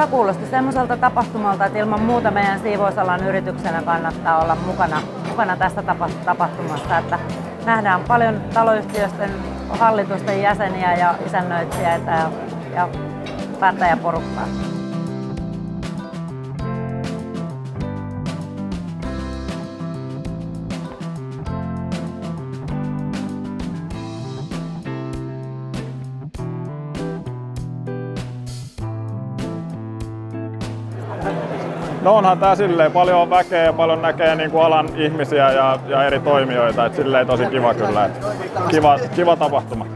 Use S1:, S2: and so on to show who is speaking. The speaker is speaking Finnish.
S1: kuulosti semmoiselta tapahtumalta, että ilman muuta meidän siivousalan yrityksenä kannattaa olla mukana tässä tapahtumassa. Että nähdään paljon taloyhtiöiden hallitusten jäseniä ja isännöitsijöitä ja päättäjäporukkaa.
S2: No onhan tää silleen paljon väkeä ja paljon näkee niin kuin alan ihmisiä ja eri toimijoita, et silleen tosi kiva kyllä, kiva tapahtuma.